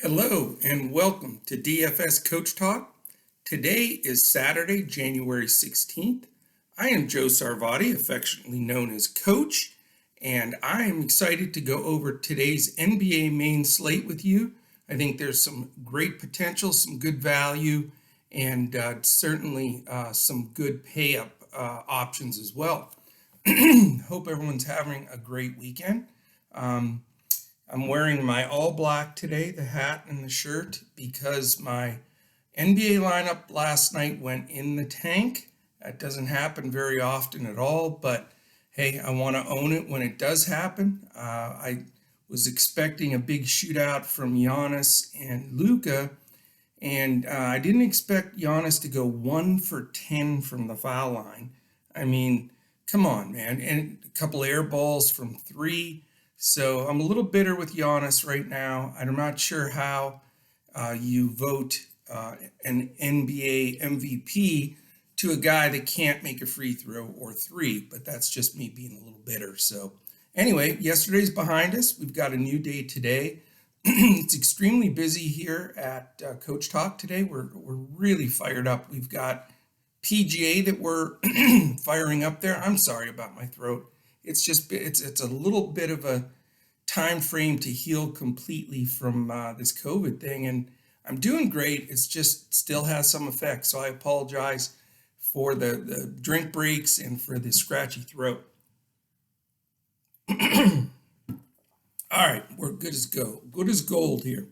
Hello and welcome to DFS Coach Talk. Today is Saturday, January 16th. I am Joe Sarvati, affectionately known as Coach, and I am excited to go over today's NBA main slate with you. I think there's some great potential, some good value, and certainly some good pay-up options as well. Hope everyone's having a great weekend. I'm wearing my all black today, the hat and the shirt, because my NBA lineup last night went in the tank. That doesn't happen very often at all, but hey, I want to own it when it does happen. I was expecting a big shootout from Giannis and Luka, and I didn't expect Giannis to go 1 for 10 from the foul line. I mean, come on, man. And a couple air balls from 3. So I'm a little bitter with Giannis right now. I'm not sure how you vote an NBA MVP to a guy that can't make a free throw or 3, but that's just me being a little bitter. So anyway, yesterday's behind us. We've got a new day today. It's extremely busy here at Coach Talk today. We're really fired up. We've got PGA that we're firing up there. I'm sorry about my throat. It's just it's a little bit of a time frame to heal completely from this COVID thing, and I'm doing great. It's just still has some effects, so I apologize for the drink breaks and for the scratchy throat. All right, we're good as gold here.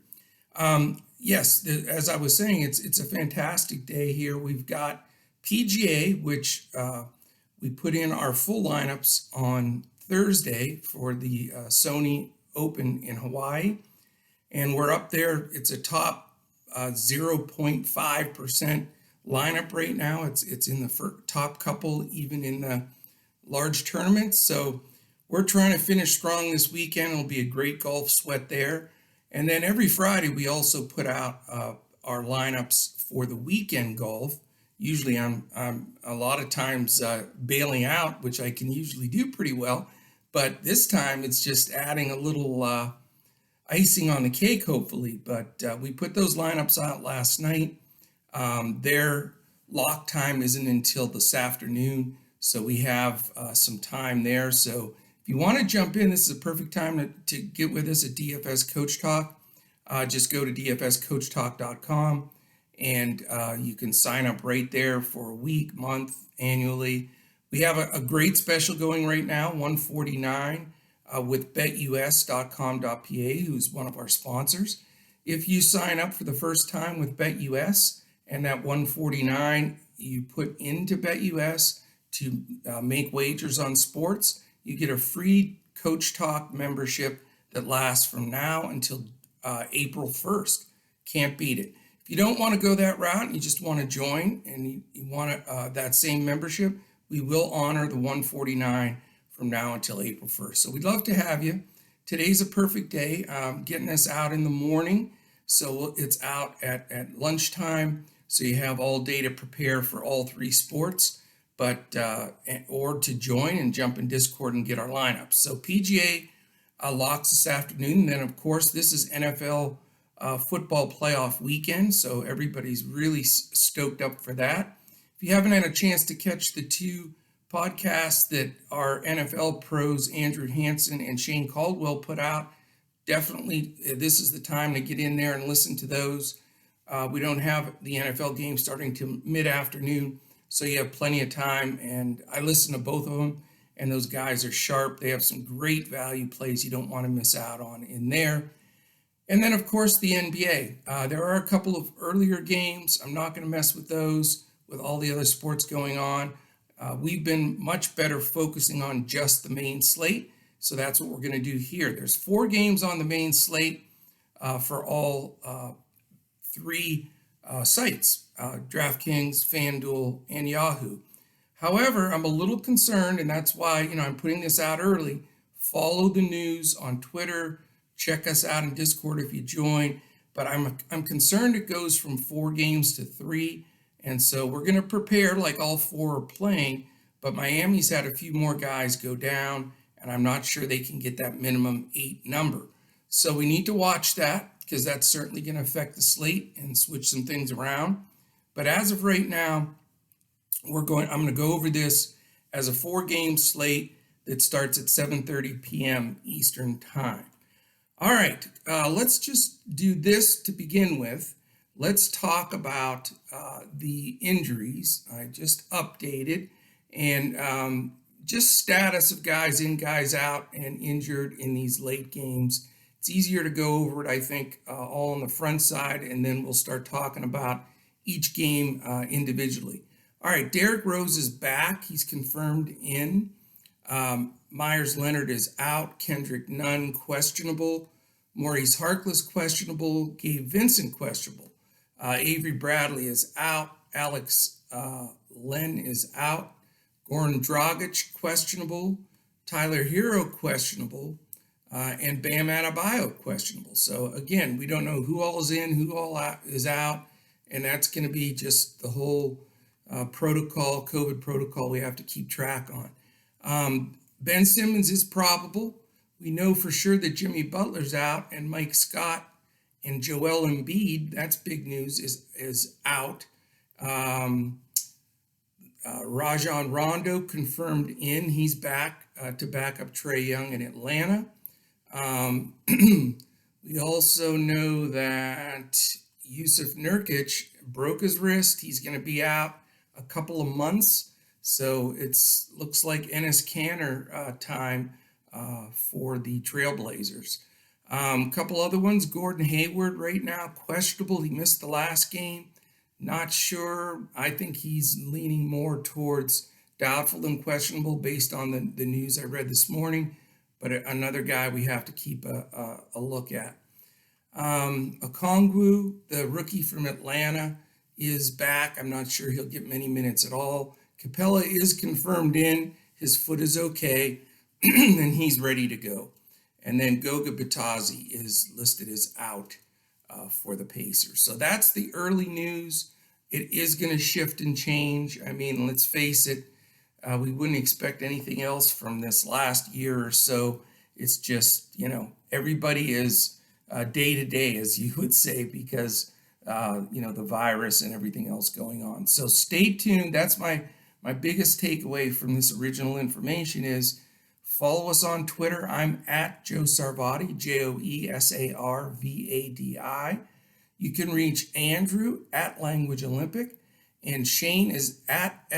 Yes, as I was saying, it's a fantastic day here. We've got PGA, which we put in our full lineups on Thursday for the Sony Open in Hawaii, and we're up there. It's a top 0.5% lineup right now. It's in the top couple, even in the large tournaments. So we're trying to finish strong this weekend. It'll be a great golf sweat there. And then every Friday, we also put out our lineups for the weekend golf. Usually I'm a lot of times bailing out, which I can usually do pretty well. But this time it's just adding a little icing on the cake, hopefully. But we put those lineups out last night. Their lock time isn't until this afternoon, so we have some time there. So if you want to jump in, this is a perfect time to get with us at DFS Coach Talk. Just go to dfscoachtalk.com. and you can sign up right there for a week, month, annually. We have a great special going right now, $149 with BetUS.com.pa, who's one of our sponsors. If you sign up for the first time with BetUS and that $149 you put into BetUS to make wagers on sports, you get a free Coach Talk membership that lasts from now until April 1st. Can't beat it. If you don't want to go that route and you just want to join and you want that same membership, we will honor the $149 from now until April 1st. So we'd love to have you. Today's a perfect day, getting us out in the morning. So it's out at lunchtime. So you have all day to prepare for all 3 sports, but or to join and jump in Discord and get our lineups. So PGA locks this afternoon. And then, of course, this is NFL football playoff weekend, so everybody's really stoked up for that. If you haven't had a chance to catch the 2 podcasts that our NFL pros Andrew Hansen and Shane Caldwell put out, definitely this is the time to get in there and listen to those. We don't have the NFL game starting till mid-afternoon, so you have plenty of time, and I listen to both of them, and those guys are sharp. They have some great value plays you don't want to miss out on in there. And then, of course, the NBA. There are a couple of earlier games. I'm not going to mess with those with all the other sports going on. We've been much better focusing on just the main slate. So that's what we're going to do here. There's 4 games on the main slate for all 3 sites, Draftkings, Fanduel, and Yahoo. However, I'm a little concerned, and that's why I'm putting this out early. Follow the news on Twitter. Check us out in Discord if you join. But I'm concerned it goes from 4 games to 3. And so we're going to prepare like all 4 are playing. But Miami's had a few more guys go down, and I'm not sure they can get that minimum 8 number. So we need to watch that because that's certainly going to affect the slate and switch some things around. But as of right now, I'm going to go over this as a 4-game slate that starts at 7:30 p.m. Eastern Time. All right, let's just do this to begin with. Let's talk about the injuries. I just updated and just status of guys in, guys out, and injured in these late games. It's easier to go over it, I think, all on the front side, and then we'll start talking about each game individually. All right, Derrick Rose is back. He's confirmed in. Myers Leonard is out. Kendrick Nunn questionable. Maurice Harkless questionable. Gabe Vincent questionable. Avery Bradley is out. Alex Len is out. Goran Dragic questionable. Tyler Hero questionable. And Bam Adebayo questionable. So again, we don't know who all is in, who all is out, and that's going to be just the whole protocol, COVID protocol we have to keep track on. Ben Simmons is probable. We know for sure that Jimmy Butler's out, and Mike Scott and Joel Embiid, that's big news, is out. Rajon Rondo confirmed in. He's back to back up Trae Young in Atlanta. We also know that Yusuf Nurkic broke his wrist. He's going to be out a couple of months. So it looks like Enes Kanter time for the Trailblazers. A couple other ones. Gordon Hayward right now, questionable. He missed the last game. Not sure. I think he's leaning more towards doubtful than questionable based on the news I read this morning. But another guy we have to keep a look at. Okongwu, the rookie from Atlanta, is back. I'm not sure he'll get many minutes at all. Capella is confirmed in. His foot is okay, and he's ready to go. And then Goga Bitadze is listed as out for the Pacers. So that's the early news. It is going to shift and change. I mean, let's face it, we wouldn't expect anything else from this last year or so. It's just, everybody is day to day, as you would say, because, the virus and everything else going on. So stay tuned. That's my biggest takeaway from this original information is follow us on Twitter. I'm at Joe Sarvadi, JoeSarvadi. You can reach Andrew at Language Olympic, and Shane is at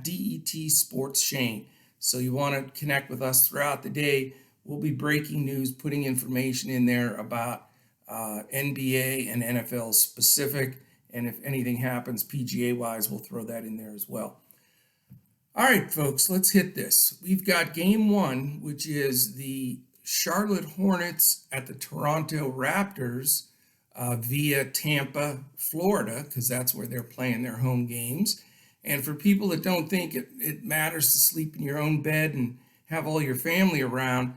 DET Sports Shane. So you want to connect with us throughout the day. We'll be breaking news, putting information in there about NBA and NFL specific. And if anything happens PGA-wise, we'll throw that in there as well. All right, folks, let's hit this. We've got game one, which is the Charlotte Hornets at the Toronto Raptors via Tampa, Florida, because that's where they're playing their home games. And for people that don't think it matters to sleep in your own bed and have all your family around,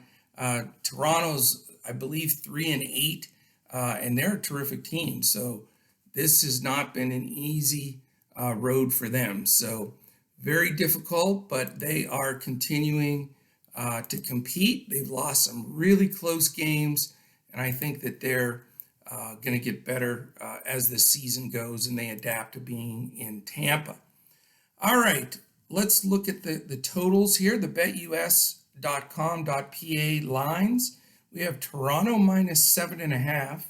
Toronto's, I believe, 3-8, and they're a terrific team. So this has not been an easy road for them. So very difficult, but they are continuing to compete. They've lost some really close games, and I think that they're going to get better as the season goes and they adapt to being in Tampa. All right, let's look at the totals here, the BetUS.com.pa lines. We have Toronto minus 7.5,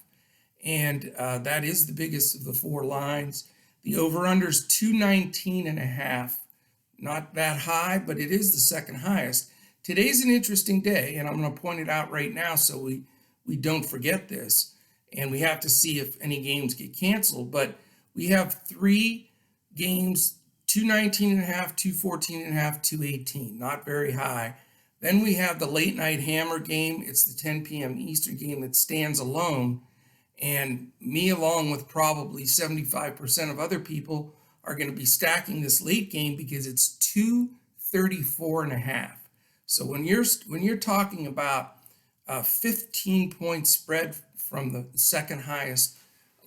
and that is the biggest of the four lines. The over-under's 219.5. Not that high, but it is the second highest. Today's an interesting day, and I'm going to point it out right now so we don't forget this. And we have to see if any games get canceled. But we have 3 games, 219.5, 214.5, 218. Not very high. Then we have the late night hammer game. It's the 10 p.m. Eastern game that stands alone. And me, along with probably 75% of other people, are going to be stacking this late game because it's 234.5. So when you're talking about a 15-point spread from the second highest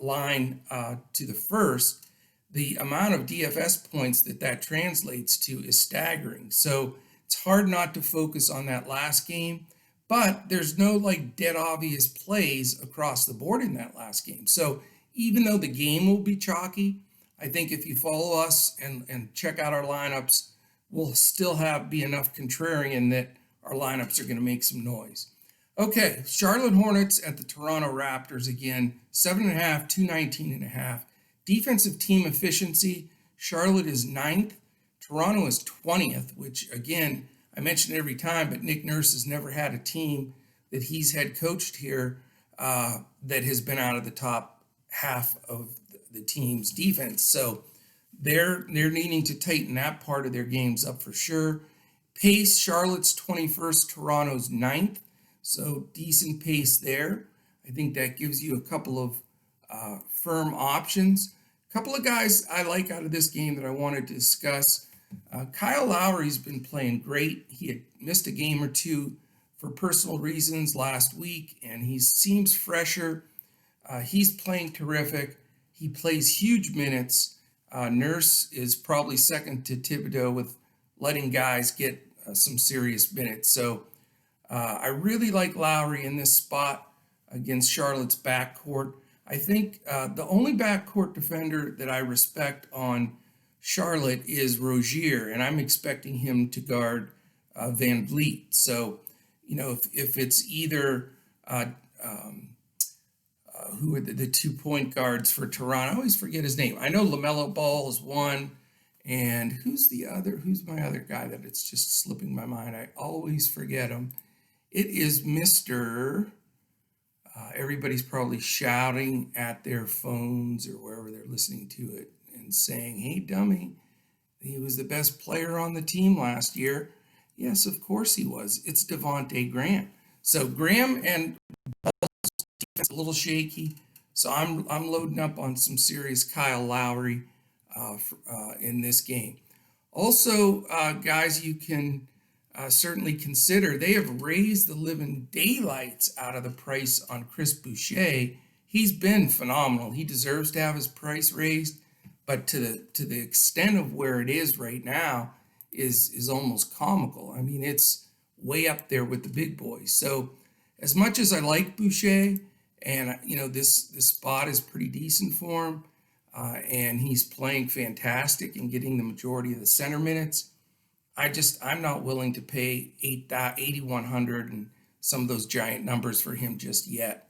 line to the first, the amount of DFS points that translates to is staggering. So it's hard not to focus on that last game, but there's no like dead obvious plays across the board in that last game. So even though the game will be chalky, I think if you follow us and check out our lineups, we'll still be enough contrarian that our lineups are going to make some noise. Okay, Charlotte Hornets at the Toronto Raptors again, 7.5, 219.5. Defensive team efficiency, Charlotte is 9th, Toronto is 20th, which again, I mention it every time, but Nick Nurse has never had a team that he's head coached here that has been out of the top half of the team's defense. So they're needing to tighten that part of their games up for sure. Pace, Charlotte's 21st, Toronto's 9th. So decent pace there. I think that gives you a couple of firm options. A couple of guys I like out of this game that I wanted to discuss. Kyle Lowry's been playing great. He had missed a game or two for personal reasons last week, and he seems fresher. He's playing terrific. He plays huge minutes. Nurse is probably second to Thibodeau with letting guys get some serious minutes. So I really like Lowry in this spot against Charlotte's backcourt. I think the only backcourt defender that I respect on Charlotte is Rozier, and I'm expecting him to guard Van Vliet. So, if it's either who are the 2 point guards for Toronto? I always forget his name. I know LaMelo Ball is one, and who's the other? Who's my other guy that it's just slipping my mind? I always forget him. It is Mr. Everybody's probably shouting at their phones or wherever they're listening to it and saying, "Hey, dummy, he was the best player on the team last year." Yes, of course he was. It's Devontae Graham. So Graham and Ball's a little shaky. So I'm loading up on some serious Kyle Lowry in this game. Also, guys, you can certainly consider, they have raised the living daylights out of the price on Chris Boucher. He's been phenomenal. He deserves to have his price raised, but to the extent of where it is right now is almost comical. I mean, it's way up there with the big boys. So as much as I like Boucher, and this spot is pretty decent for him, and he's playing fantastic and getting the majority of the center minutes, I'm not willing to pay 8,100 and some of those giant numbers for him just yet.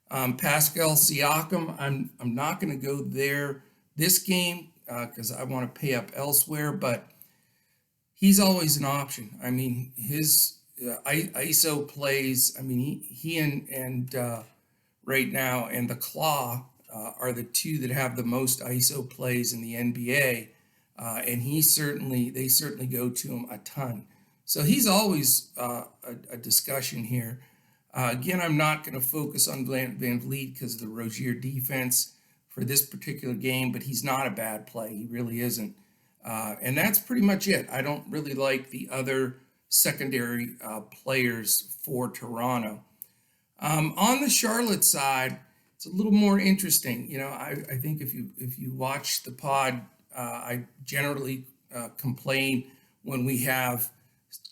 Pascal Siakam, I'm not going to go there this game because I want to pay up elsewhere, but he's always an option. I mean, his ISO plays. I mean, he and right now and the Claw are the two that have the most ISO plays in the NBA. And they certainly go to him a ton. So he's always a discussion here. Again, I'm not going to focus on Van Vliet because of the Rozier defense for this particular game, but he's not a bad play. He really isn't. And that's pretty much it. I don't really like the other secondary players for Toronto. On the Charlotte side, it's a little more interesting. I think if you watch the pod, I generally complain when we have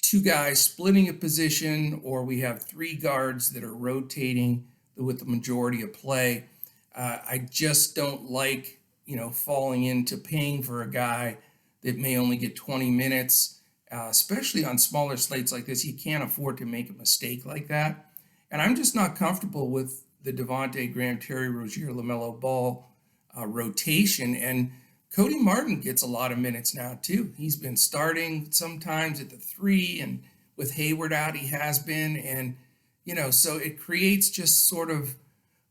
two guys splitting a position or we have three guards that are rotating with the majority of play. I just don't like, falling into paying for a guy that may only get 20 minutes, especially on smaller slates like this. You can't afford to make a mistake like that. And I'm just not comfortable with the Devontae Graham, Terry Rozier, LaMelo Ball rotation. And Cody Martin gets a lot of minutes now, too. He's been starting sometimes at the 3, and with Hayward out, he has been. And, so it creates just sort of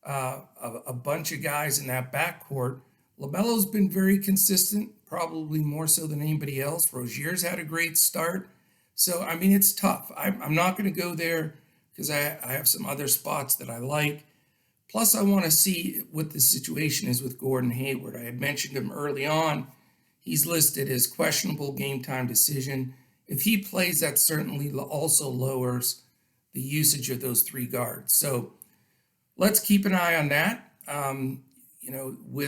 a bunch of guys in that backcourt. LaMelo's been very consistent, probably more so than anybody else. Rozier's had a great start. So, I mean, it's tough. I'm not going to go there because I have some other spots that I like. Plus, I want to see what the situation is with Gordon Hayward. I had mentioned him early on. He's listed as questionable game time decision. If he plays, that certainly also lowers the usage of those three guards. So let's keep an eye on that.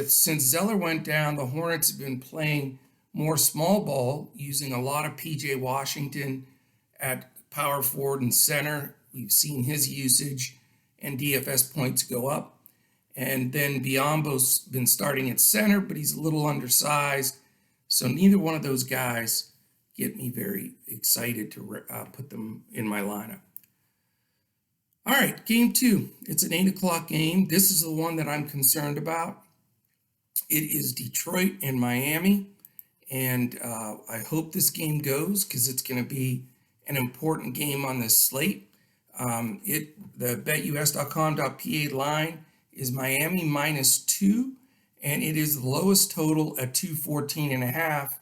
Since Zeller went down, the Hornets have been playing more small ball, using a lot of PJ Washington at power forward and center, we've seen his usage and DFS points go up. And then Biombo's been starting at center, but he's a little undersized. So neither one of those guys get me very excited to put them in my lineup. All right, game 2. It's an 8 o'clock game. This is the one that I'm concerned about. It is Detroit and Miami. And I hope this game goes because it's going to be an important game on this slate. The BetUS.com.pa line is Miami -2, and it is the lowest total at 214.5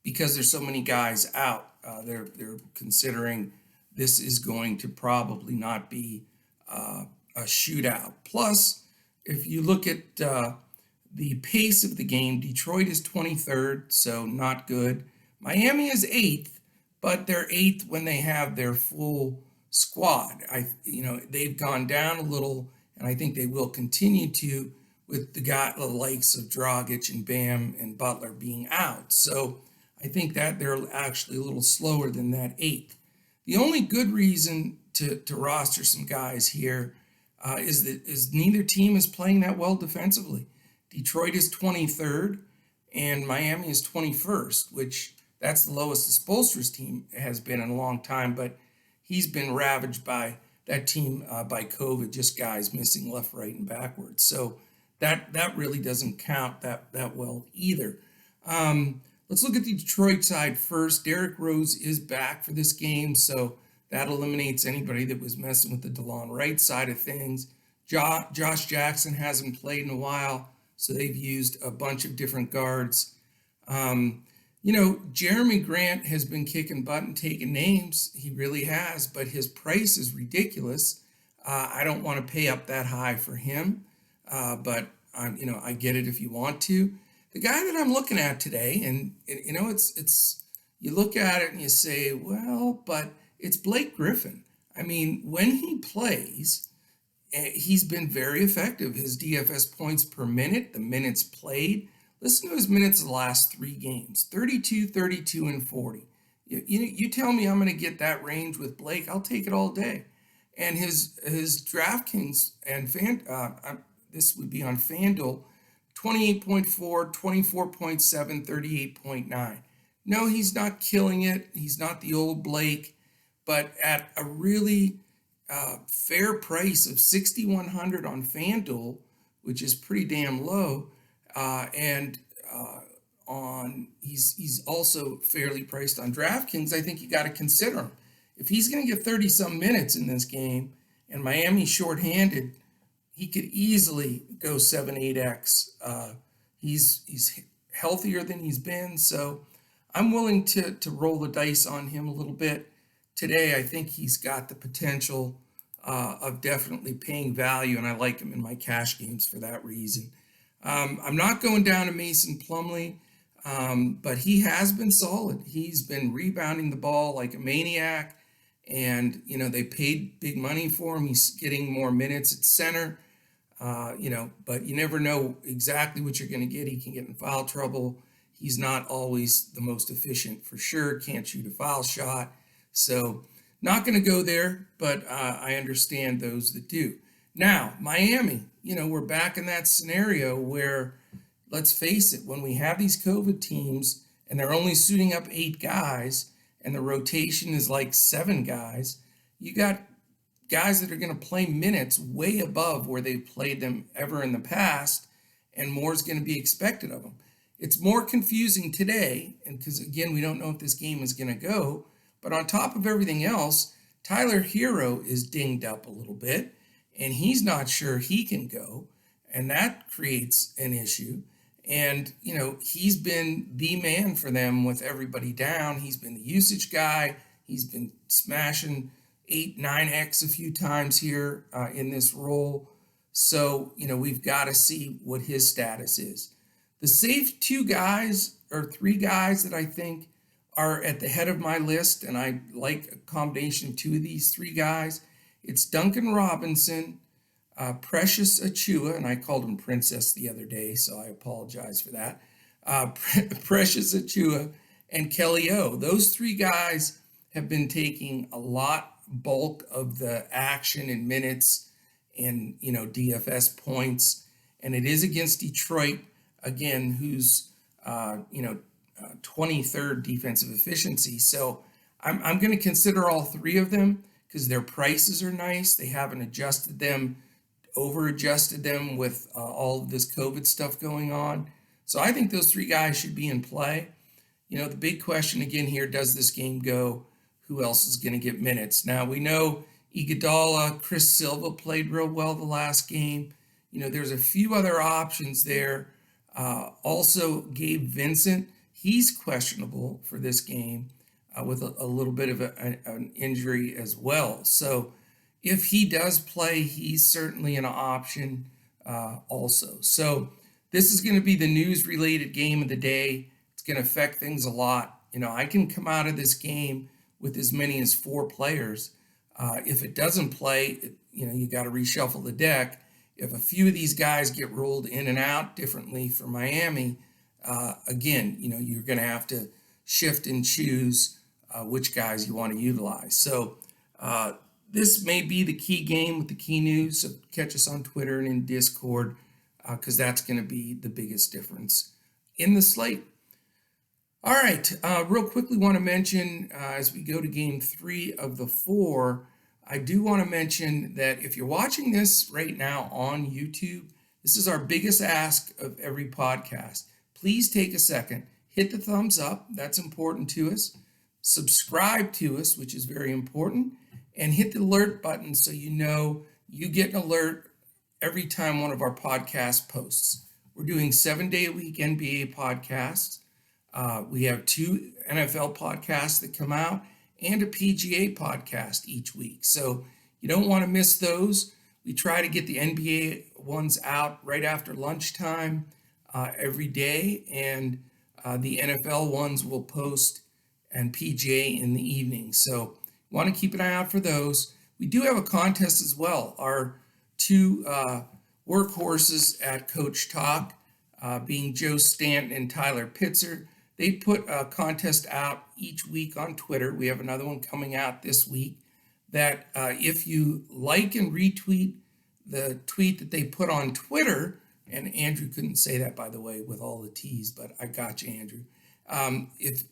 because there's so many guys out. They're considering this is going to probably not be a shootout. Plus, if you look at the pace of the game, Detroit is 23rd, so not good. Miami is 8th, but they're 8th when they have their full squad. They've gone down a little, and I think they will continue to with the likes of Dragic and Bam and Butler being out. So I think that they're actually a little slower than that 8th. The only good reason to roster some guys here is neither team is playing that well defensively. Detroit is 23rd, and Miami is 21st, which that's the lowest the Spoelstra's team has been in a long time, but he's been ravaged by that team by COVID, just guys missing left, right, and backwards. So that really doesn't count that well either. Let's look at the Detroit side first. Derrick Rose is back for this game, so that eliminates anybody that was messing with the DeLon Wright side of things. Josh Jackson hasn't played in a while, so they've used a bunch of different guards. Jeremy Grant has been kicking butt and taking names. He really has, but his price is ridiculous. I don't want to pay up that high for him, but I get it if you want to. The guy that I'm looking at today, and it's you look at it and you say, well, but it's Blake Griffin. I mean, when he plays, he's been very effective. His DFS points per minute, the minutes played. Listen to his minutes of the last 3 games, 32, 32, and 40. You tell me I'm going to get that range with Blake, I'll take it all day. And his Draftkings and this would be on Fanduel, 28.4, 24.7, 38.9. No, he's not killing it. He's not the old Blake, but at a really fair price of $6,100 on Fanduel, which is pretty damn low, he's also fairly priced on DraftKings. I think you got to consider him. If he's going to get 30-some minutes in this game and Miami's shorthanded, he could easily go 7-8x. He's healthier than he's been, so I'm willing to roll the dice on him a little bit. Today, I think he's got the potential of definitely paying value, and I like him in my cash games for that reason. I'm not going down to Mason Plumlee, but he has been solid. He's been rebounding the ball like a maniac, and they paid big money for him. He's getting more minutes at center, but you never know exactly what you're going to get. He can get in foul trouble. He's not always the most efficient for sure. Can't shoot a foul shot. So not going to go there, but I understand those that do. Now, Miami, we're back in that scenario where, let's face it, when we have these COVID teams and they're only suiting up 8 guys and the rotation is like 7 guys, you got guys that are going to play minutes way above where they've played them ever in the past, and more is going to be expected of them. It's more confusing today, and because, again, we don't know if this game is going to go, but on top of everything else, Tyler Hero is dinged up a little bit, and he's not sure he can go, and that creates an issue. And, he's been the man for them with everybody down. He's been the usage guy. He's been smashing 8, 9x a few times here in this role. So, we've got to see what his status is. The safe 2 guys or 3 guys that I think are at the head of my list, and I like a combination of 2 of these 3 guys. It's Duncan Robinson, Precious Achiuwa, and I called him Princess the other day, so I apologize for that. Precious Achiuwa and Kelly O. Those 3 guys have been taking a lot bulk of the action and minutes and, DFS points. And it is against Detroit, again, who's, 23rd defensive efficiency. So I'm going to consider all three of them because their prices are nice. They haven't over-adjusted them with all of this COVID stuff going on. So I think those three guys should be in play. The big question again here, does this game go? Who else is going to get minutes? Now, we know Iguodala, Chris Silva played real well the last game. There's a few other options there. Also, Gabe Vincent, he's questionable for this game with a little bit of an injury as well. So if he does play, he's certainly an option also. So this is going to be the news-related game of the day. It's going to affect things a lot. I can come out of this game with as many as 4 players. If it doesn't play, you got to reshuffle the deck. If a few of these guys get rolled in and out differently for Miami, again, you're going to have to shift and choose which guys you want to utilize. So this may be the key game with the key news. So catch us on Twitter and in Discord because that's going to be the biggest difference in the slate. All right, real quickly want to mention as we go to game 3 of the 4, I do want to mention that if you're watching this right now on YouTube, this is our biggest ask of every podcast. Please take a second, hit the thumbs up, that's important to us, subscribe to us, which is very important, and hit the alert button so you get an alert every time one of our podcasts posts. We're doing 7-day-a-week NBA podcasts. We have 2 NFL podcasts that come out and a PGA podcast each week. So you don't want to miss those. We try to get the NBA ones out right after lunchtime every day, and the NFL ones will post and PGA in the evening. So you want to keep an eye out for those. We do have a contest as well. Our 2 workhorses at Coach Talk, being Joe Stanton and Tyler Pitzer, they put a contest out each week on Twitter. We have another one coming out this week that if you like and retweet the tweet that they put on Twitter, and Andrew couldn't say that, by the way, with all the T's, but I got you, Andrew. If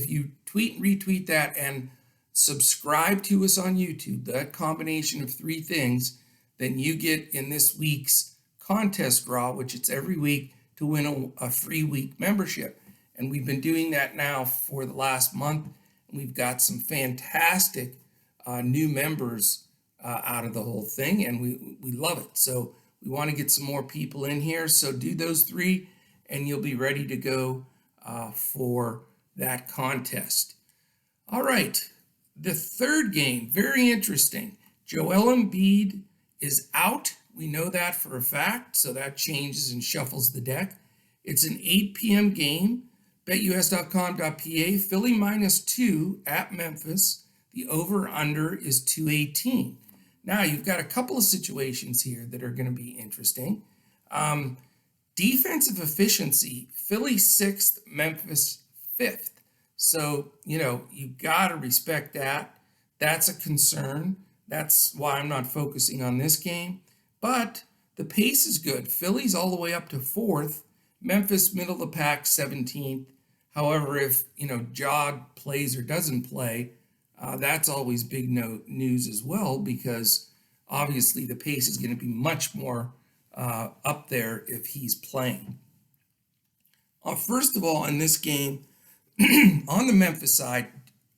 you tweet and retweet that and subscribe to us on YouTube, that combination of 3 things, then you get in this week's contest draw, which it's every week, to win a free week membership. And we've been doing that now for the last month. And we've got some fantastic new members out of the whole thing, and we love it. So we want to get some more people in here. So do those 3, and you'll be ready to go for that contest. All right, the third game, very interesting. Joel Embiid is out. We know that for a fact, so that changes and shuffles the deck. It's an 8 p.m. game. BetUS.com.pa, Philly -2 at Memphis. The over-under is 218. Now, you've got a couple of situations here that are going to be interesting. Defensive efficiency, Philly 6th, Memphis 5th. So, you got to respect that. That's a concern. That's why I'm not focusing on this game. But the pace is good. Philly's all the way up to 4th. Memphis, middle of the pack, 17th. However, if, Jod plays or doesn't play, that's always big news as well, because obviously the pace is going to be much more up there if he's playing. First of all, in this game, on the Memphis side,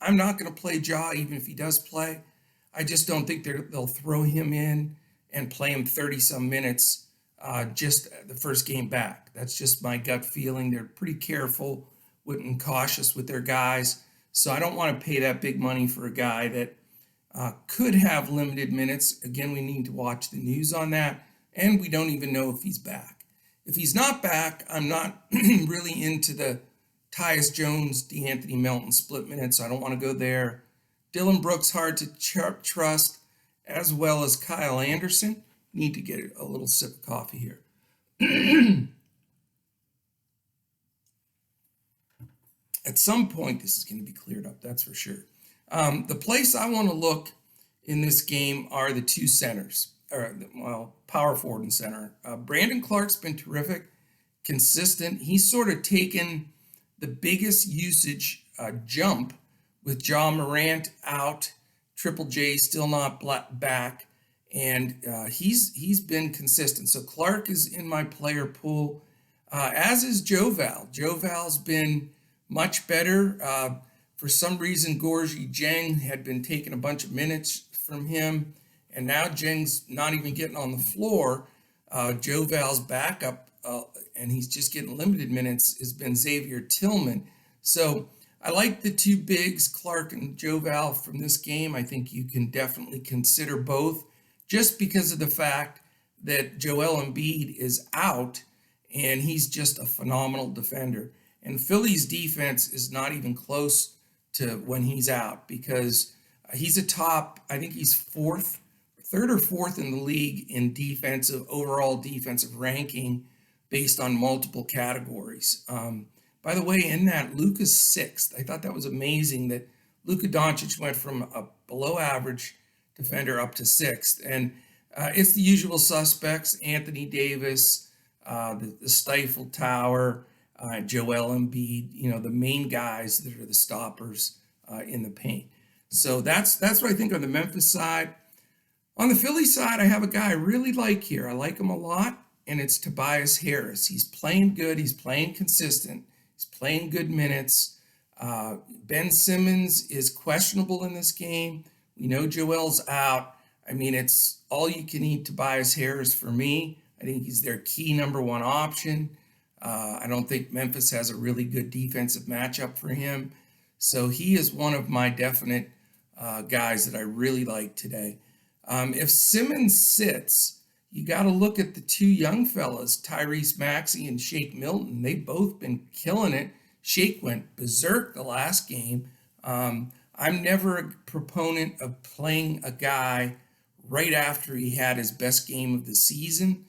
I'm not going to play Ja even if he does play. I just don't think they'll throw him in and play him 30-some minutes just the first game back. That's just my gut feeling. They're pretty careful and cautious with their guys. So I don't want to pay that big money for a guy that could have limited minutes. Again, we need to watch the news on that. And we don't even know if he's back. If he's not back, I'm not really into the Tyus Jones, DeAnthony Melton split minutes. So I don't want to go there. Dylan Brooks, hard to trust, as well as Kyle Anderson. Need to get a little sip of coffee here. At some point, this is going to be cleared up, that's for sure. The place I want to look in this game are the two centers, power forward and center. Brandon Clark's been terrific, consistent. He's sort of taken the biggest usage jump with Ja Morant out, Triple J still not back, and he's been consistent. So Clark is in my player pool, as is Joe Val. Joe Val's been much better. For some reason, Gorgie Jeng had been taking a bunch of minutes from him, and now Jeng's not even getting on the floor. Joe Val's backup, and he's just getting limited minutes, has been Xavier Tillman. So I like the two bigs, Clark and Joe Val, from this game. I think you can definitely consider both just because of the fact that Joel Embiid is out, and he's just a phenomenal defender. And Philly's defense is not even close to when he's out, because he's I think he's third or fourth in the league in overall defensive ranking based on multiple categories. By the way, in that, Luka's sixth. I thought that was amazing that Luka Doncic went from a below average defender up to sixth. And it's the usual suspects: Anthony Davis, the Stifle Tower, Joel Embiid, the main guys that are the stoppers in the paint. So that's what I think on the Memphis side. On the Philly side, I have a guy I really like here. I like him a lot, and it's Tobias Harris. He's playing good. He's playing consistent. He's playing good minutes. Ben Simmons is questionable in this game. We know Joel's out. I mean, it's all you can eat Tobias Harris for me. I think he's their key number one option. I don't think Memphis has a really good defensive matchup for him. So he is one of my definite guys that I really like today. If Simmons sits, you got to look at the two young fellas, Tyrese Maxey and Shake Milton. They've both been killing it. Shake went berserk the last game. I'm never a proponent of playing a guy right after he had his best game of the season.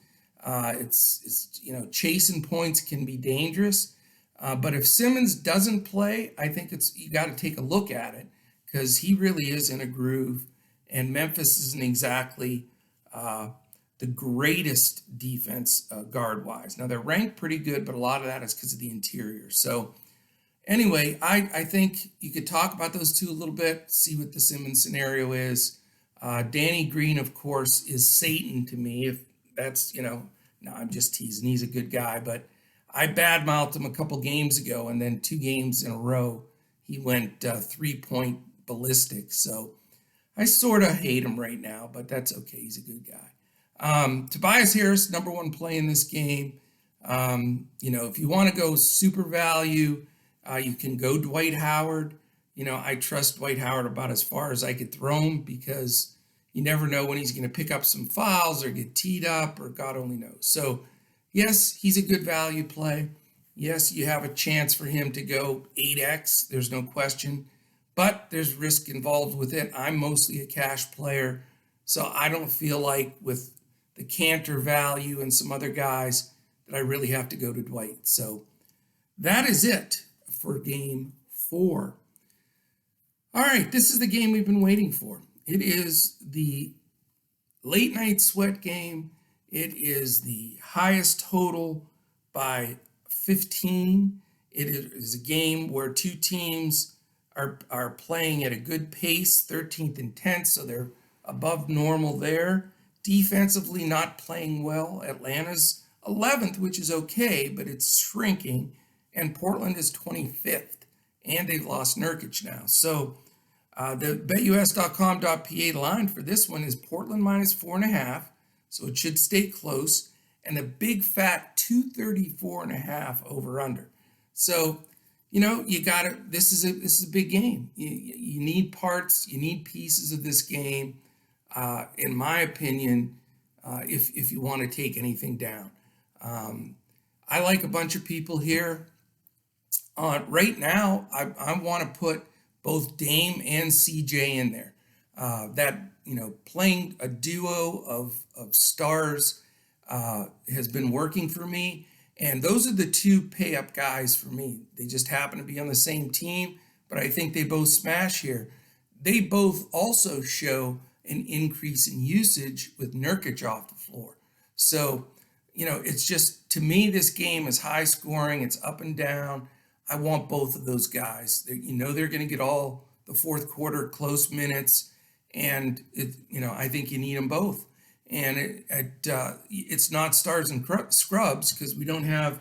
It's chasing points can be dangerous. But if Simmons doesn't play, I think you got to take a look at it, because he really is in a groove, and Memphis isn't exactly the greatest defense guard-wise. Now, they're ranked pretty good, but a lot of that is because of the interior. So anyway, I think you could talk about those two a little bit, see what the Simmons scenario is. Danny Green, of course, is Satan to me. If that's, no, I'm just teasing. He's a good guy, but I badmouthed him a couple games ago, and then 2 games in a row, he went 3-point ballistic. So I sort of hate him right now, but that's okay. He's a good guy. Tobias Harris, number one play in this game. If you want to go super value, you can go Dwight Howard. I trust Dwight Howard about as far as I could throw him, because you never know when he's going to pick up some fouls or get teed up, or God only knows. So yes, he's a good value play. Yes, you have a chance for him to go 8x. There's no question. But there's risk involved with it. I'm mostly a cash player, so I don't feel like with the Cantor value and some other guys that I really have to go to Dwight. So that is it for game 4. All right, this is the game we've been waiting for. It is the late night sweat game. It is the highest total by 15. It is a game where two teams are playing at a good pace, 13th and 10th, so they're above normal there. Defensively, not playing well. Atlanta's 11th, which is okay, but it's shrinking. And Portland is 25th, and they've lost Nurkic now. So the BetUS.com.pa line for this one is Portland minus 4.5, so it should stay close. And the big fat 234.5 over under. So, you got to. This is a big game. You need parts. You need pieces of this game. In my opinion, if you want to take anything down, I like a bunch of people here. Right now, I want to put both Dame and CJ in there. Playing a duo of stars has been working for me. And those are the two pay-up guys for me. They just happen to be on the same team, but I think they both smash here. they both also show an increase in usage with Nurkic off the floor. So, it's just, to me, this game is high scoring, it's up and down. I want both of those guys. They're going to get all the fourth quarter close minutes, and I think you need them both. And it's not stars and scrubs because we don't have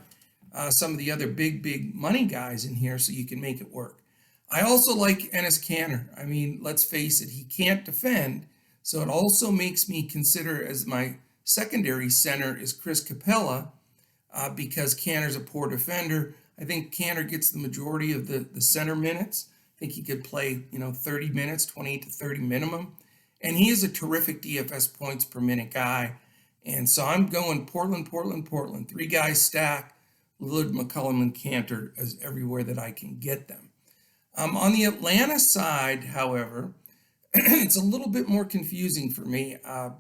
some of the other big money guys in here, so you can make it work. I also like Enes Kanter. I mean, let's face it, he can't defend, so it also makes me consider as my secondary center is Chris Capella, because Kanter's a poor defender. I think Kanter gets the majority of the center minutes. I think he could play, 30 minutes, 28 to 30 minimum. And he is a terrific DFS points per minute guy. And so I'm going Portland. 3 guys stack, Lillard, McCollum, and Kanter as everywhere that I can get them. On the Atlanta side, however, it's a little bit more confusing for me. I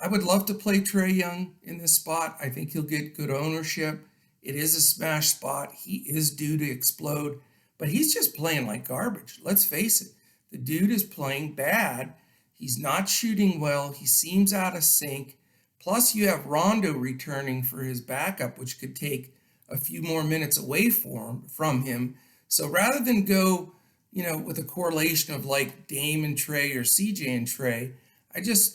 would love to play Trae Young in this spot. I think he'll get good ownership. It is a smash spot. He is due to explode, but he's just playing like garbage. Let's face it. The dude is playing bad. He's not shooting well. He seems out of sync. Plus, you have Rondo returning for his backup, which could take a few more minutes away from him. So rather than go, with a correlation of like Dame and Trae or CJ and Trae,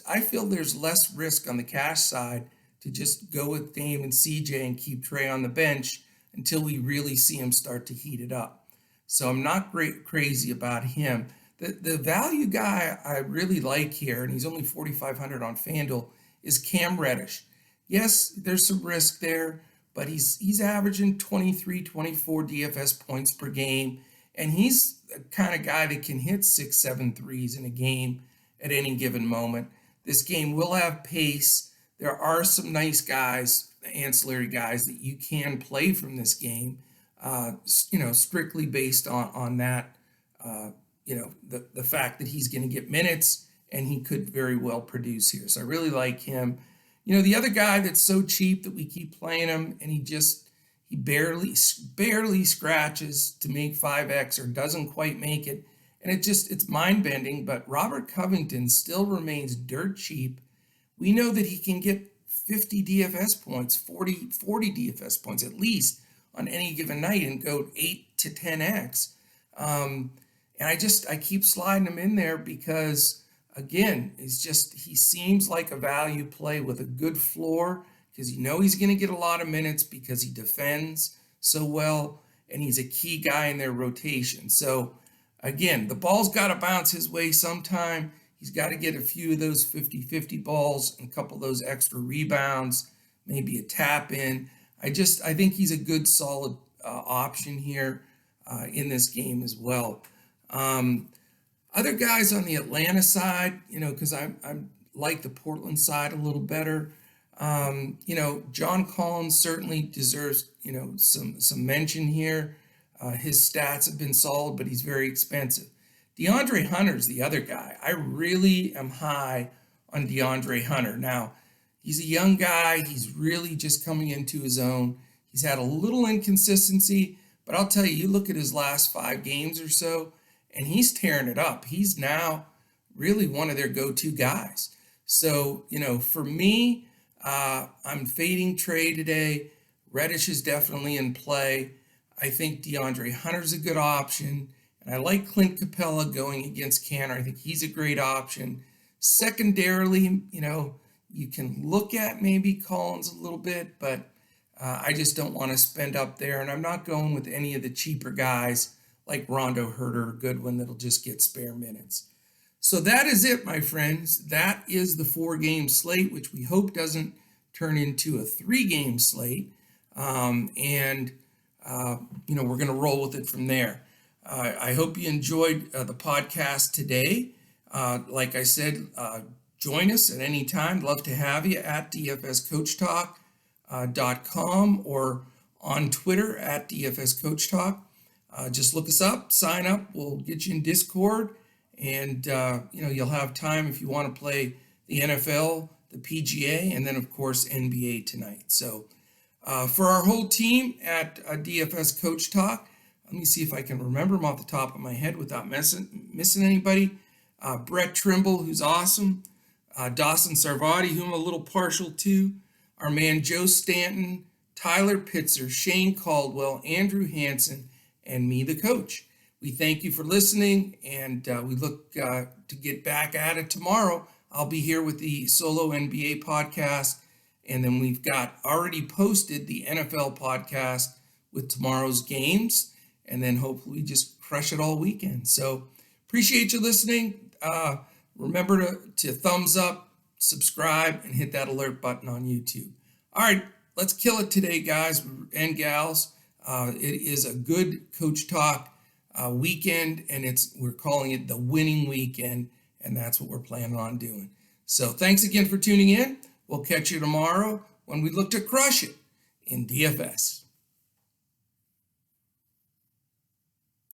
I feel there's less risk on the cash side to just go with Dame and CJ and keep Trae on the bench until we really see him start to heat it up. So I'm not crazy about him. The value guy I really like here, and he's only 4,500 on FanDuel, is Cam Reddish. Yes, there's some risk there, but he's averaging 23, 24 DFS points per game, and he's the kind of guy that can hit 6, 7 threes in a game at any given moment. This game will have pace. There are some nice guys, ancillary guys, that you can play from this game, strictly based on that, the fact that he's going to get minutes and he could very well produce here. So I really like him. The other guy that's so cheap that we keep playing him and he barely scratches to make 5X or doesn't quite make it. And it's mind-bending, but Robert Covington still remains dirt cheap. We know that he can get 50 DFS points, 40 DFS points at least on any given night and go 8 to 10X. And I keep sliding him in there because, again, he seems like a value play with a good floor because he's going to get a lot of minutes because he defends so well and he's a key guy in their rotation. So, again, the ball's got to bounce his way sometime. He's got to get a few of those 50-50 balls and a couple of those extra rebounds, maybe a tap in. I think he's a good, solid option here in this game as well. Other guys on the Atlanta side, because I like the Portland side a little better. John Collins certainly deserves, some mention here. His stats have been solid, but he's very expensive. DeAndre Hunter's the other guy. I really am high on DeAndre Hunter. Now, he's a young guy. He's really just coming into his own. He's had a little inconsistency, but I'll tell you, you look at his last 5 games or so, and he's tearing it up. He's now really one of their go-to guys. So, for me, I'm fading Trae today. Reddish is definitely in play. I think DeAndre Hunter's a good option. And I like Clint Capella going against Kanter. I think he's a great option. Secondarily, you can look at maybe Collins a little bit, but I just don't want to spend up there. And I'm not going with any of the cheaper guys like Rondo, Herter, or Goodwin that'll just get spare minutes. So that is it, my friends. That is the 4-game slate, which we hope doesn't turn into a 3-game slate. We're going to roll with it from there. I hope you enjoyed the podcast today. Like I said, join us at any time. Love to have you at dfscoachtalk.com or on Twitter at dfscoachtalk. Just look us up, sign up. We'll get you in Discord, and you'll have time if you want to play the NFL, the PGA, and then of course NBA tonight. So for our whole team at DFS Coach Talk, let me see if I can remember them off the top of my head without missing anybody. Brett Trimble, who's awesome, Dawson Sarvati, who I'm a little partial to, our man Joe Stanton, Tyler Pitzer, Shane Caldwell, Andrew Hansen, and me, the coach. We thank you for listening, and we look to get back at it tomorrow. I'll be here with the Solo NBA podcast, and then we've got already posted the NFL podcast with tomorrow's games, and then hopefully just crush it all weekend. So appreciate you listening. Remember to thumbs up, subscribe, and hit that alert button on YouTube. All right, let's kill it today, guys and gals. It is a good Coach Talk weekend, and we're calling it the winning weekend, and that's what we're planning on doing. So thanks again for tuning in. We'll catch you tomorrow when we look to crush it in DFS.